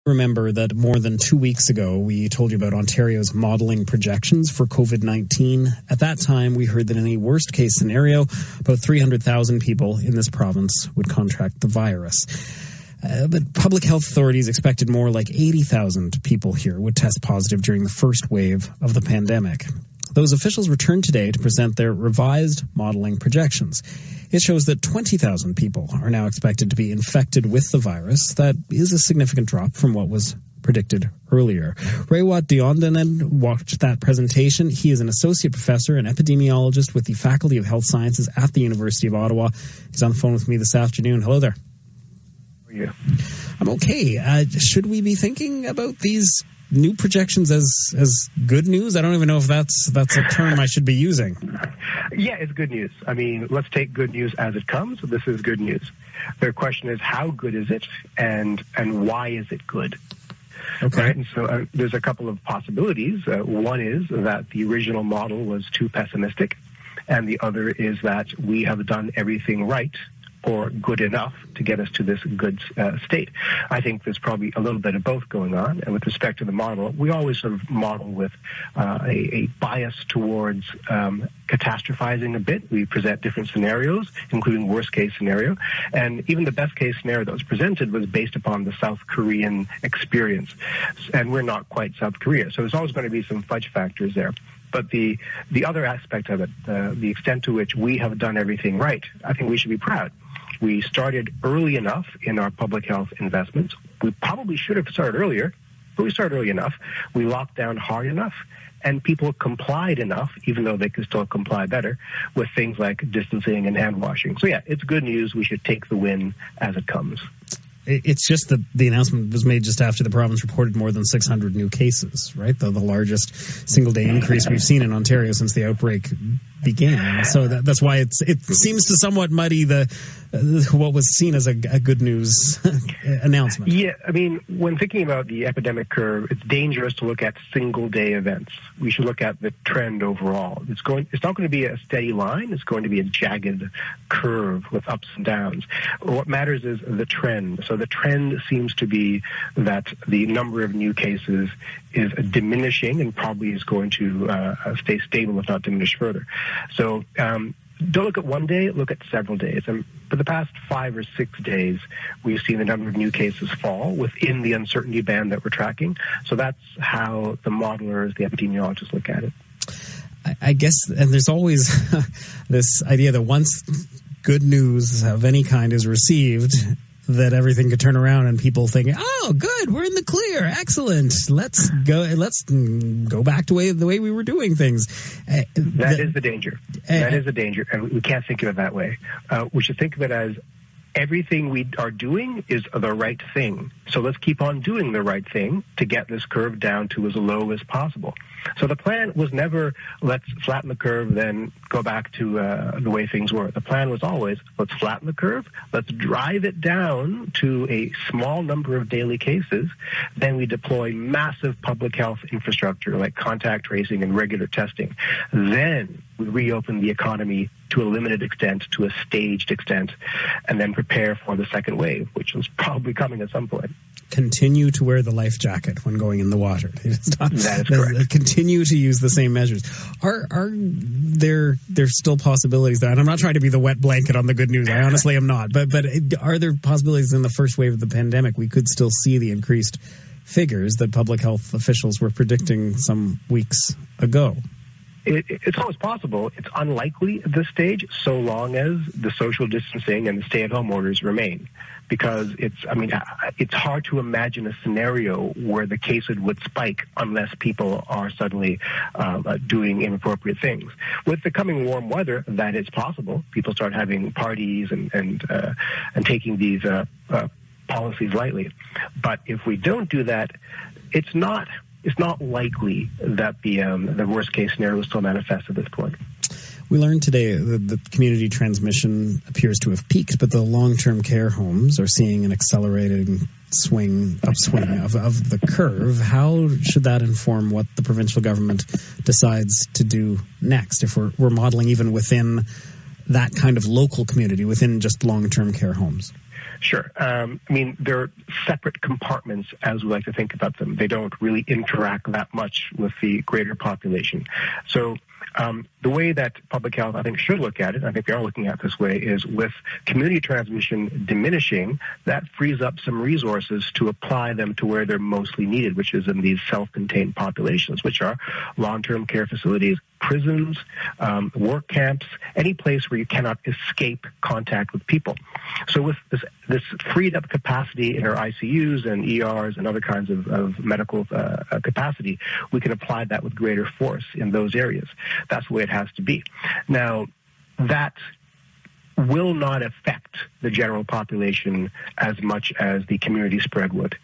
Remember that more than 2 weeks ago, we told you about Ontario's modelling projections for COVID-19. At that time, we heard that in a worst-case scenario, about 300,000 people in this province would contract the virus. But public health authorities expected more like 80,000 people here would test positive during the first wave of the pandemic. Those officials returned today to present their revised modelling projections. It shows that 20,000 people are now expected to be infected with the virus. That is a significant drop from what was predicted earlier. Raywat Deonandan watched that presentation. He is an associate professor and epidemiologist with the Faculty of Health Sciences at the University of Ottawa. He's on the phone with me this afternoon. Hello there. How are you? I'm okay. Should we be thinking about these new projections as good news? I don't even know if that's a term I should be using. Yeah, it's good news. I mean, let's take good news as it comes. This is good news. The question is, how good is it, and why is it good? Okay. Right? And so there's a couple of possibilities. One is that the original model was too pessimistic, and the other is that we have done everything right or good enough to get us to this good state. I think there's probably a little bit of both going on. And with respect to the model, we always sort of model with a bias towards catastrophizing a bit. We present different scenarios, including worst-case scenario. And even the best-case scenario that was presented was based upon the South Korean experience. And we're not quite South Korea. So there's always going to be some fudge factors there. But the other aspect of it, the extent to which we have done everything right, I think we should be proud. We started early enough in our public health investments. We probably should have started earlier, but we started early enough. We locked down hard enough, and people complied enough, even though they could still comply better, with things like distancing and hand washing. So yeah, it's good news. We should take the win as it comes. It's just that the announcement was made just after the province reported more than 600 new cases, right? The largest single-day increase we've seen in Ontario since the outbreak began. So that's why it seems to somewhat muddy what was seen as a good news announcement. Yeah, I mean, when thinking about the epidemic curve, it's dangerous to look at single-day events. We should look at the trend overall. It's not going to be a steady line. It's going to be a jagged curve with ups and downs. What matters is the trend. So the trend seems to be that the number of new cases is diminishing and probably is going to stay stable, if not diminish further. So don't look at one day, look at several days. And for the past 5 or 6 days, we've seen the number of new cases fall within the uncertainty band that we're tracking. So that's how the modelers, the epidemiologists look at it. I guess, and there's always this idea that once good news of any kind is received, that everything could turn around and people think, oh, good, we're in the clear, excellent. Let's go back to the way we were doing things. That is the danger. That is the danger, and we can't think of it that way. We should think of it as everything we are doing is the right thing. So let's keep on doing the right thing to get this curve down to as low as possible. So the plan was never, let's flatten the curve, then go back to the way things were. The plan was always, let's flatten the curve, let's drive it down to a small number of daily cases, then we deploy massive public health infrastructure like contact tracing and regular testing. Then we reopen the economy to a limited extent, to a staged extent, and then prepare for the second wave, which was probably coming at some point. Continue to wear the life jacket when going in the water. That is correct. Continue to use the same measures. Are there still possibilities that, and I'm not trying to be the wet blanket on the good news, I honestly am not, but are there possibilities in the first wave of the pandemic we could still see the increased figures that public health officials were predicting some weeks ago? It's always possible. It's unlikely at this stage, so long as the social distancing and the stay-at-home orders remain. Because it's hard to imagine a scenario where the cases would spike unless people are suddenly doing inappropriate things. With the coming warm weather, that is possible. People start having parties and taking these policies lightly. But if we don't do that, it's not likely that the worst case scenario will still manifest at this point. We learned today that the community transmission appears to have peaked, but the long-term care homes are seeing an accelerating upswing of the curve. How should that inform what the provincial government decides to do next, if we're modeling even within that kind of local community, within just long-term care homes? Sure. They're separate compartments as we like to think about them. They don't really interact that much with the greater population. So the way that public health, I think, should look at it, I think we are looking at it this way, is with community transmission diminishing, that frees up some resources to apply them to where they're mostly needed, which is in these self-contained populations, which are long-term care facilities, prisons, work camps, any place where you cannot escape contact with people. So with this freed up capacity in our ICUs and ERs and other kinds of medical capacity, we can apply that with greater force in those areas. That's the way it has to be. Now, that will not affect the general population as much as the community spread would.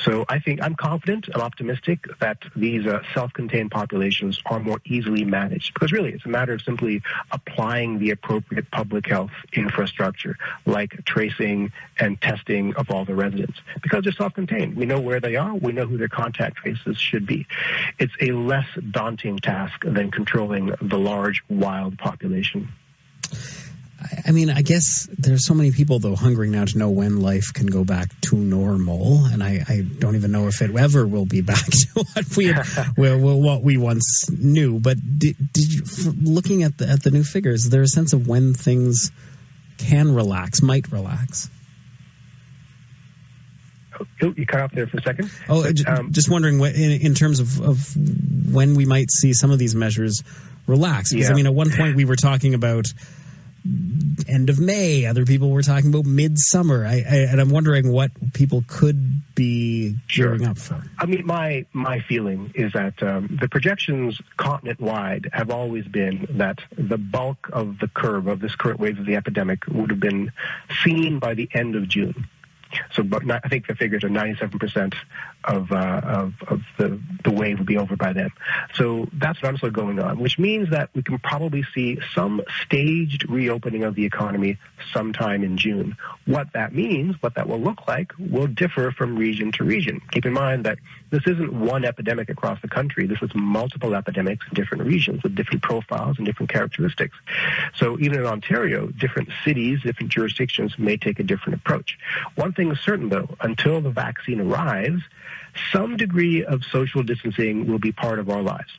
So I think I'm confident, I'm optimistic that these self-contained populations are more easily managed, because really it's a matter of simply applying the appropriate public health infrastructure, like tracing and testing of all the residents, because they're self-contained. We know where they are. We know who their contact traces should be. It's a less daunting task than controlling the large, wild population. I guess there's so many people, though, hungering now to know when life can go back to normal, and I don't even know if it ever will be back to what we once knew. But did you, looking at the new figures, is there a sense of when things can relax, might relax? Oh, you cut off there for a second. Just wondering what, in terms of when we might see some of these measures relax. Because, at one point we were talking about end of May. Other people were talking about midsummer. And I'm wondering what people could be gearing up for. My feeling is that the projections continent-wide have always been that the bulk of the curve of this current wave of the epidemic would have been seen by the end of June. So I think the figures are 97% of the wave will be over by then. So that's what I'm still going on, which means that we can probably see some staged reopening of the economy sometime in June. What that means, what that will look like, will differ from region to region. Keep in mind that this isn't one epidemic across the country. This is multiple epidemics in different regions with different profiles and different characteristics. So even in Ontario, different cities, different jurisdictions may take a different approach. One thing is certain, though, until the vaccine arrives, some degree of social distancing will be part of our lives.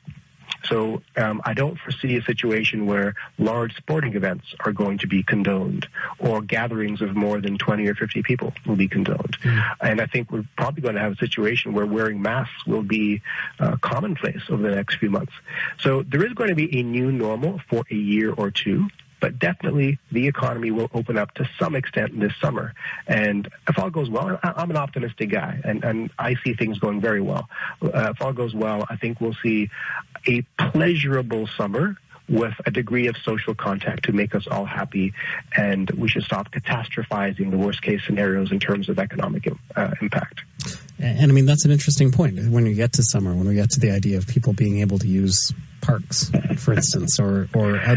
So I don't foresee a situation where large sporting events are going to be condoned or gatherings of more than 20 or 50 people will be condoned. And I think we're probably going to have a situation where wearing masks will be commonplace over the next few months. So there is going to be a new normal for a year or two. But definitely the economy will open up to some extent this summer. And if all goes well, I'm an optimistic guy, and I see things going very well. If all goes well, I think we'll see a pleasurable summer with a degree of social contact to make us all happy, and we should stop catastrophizing the worst-case scenarios in terms of economic impact. And that's an interesting point. When we get to summer, when we get to the idea of people being able to use parks, for instance, or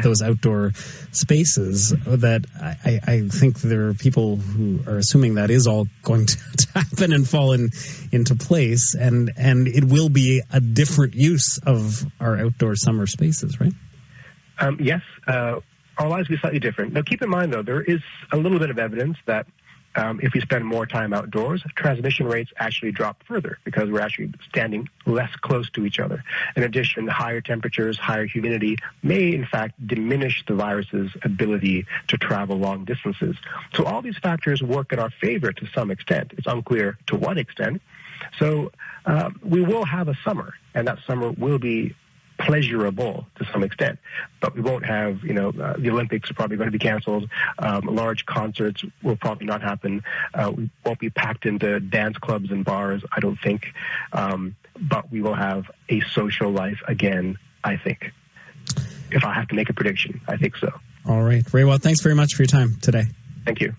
those outdoor spaces, that I think there are people who are assuming that is all going to happen and fall into place, and it will be a different use of our outdoor summer spaces, right? Yes, our lives will be slightly different. Now, keep in mind, though, there is a little bit of evidence that if we spend more time outdoors, transmission rates actually drop further because we're actually standing less close to each other. In addition, higher temperatures, higher humidity may, in fact, diminish the virus's ability to travel long distances. So all these factors work in our favor to some extent. It's unclear to what extent. So we will have a summer, and that summer will be pleasurable to some extent, but we won't have, the Olympics are probably going to be canceled. Large concerts will probably not happen. We won't be packed into dance clubs and bars, I don't think. But we will have a social life again, I think. If I have to make a prediction, I think so. All right. Raywat, thanks very much for your time today. Thank you.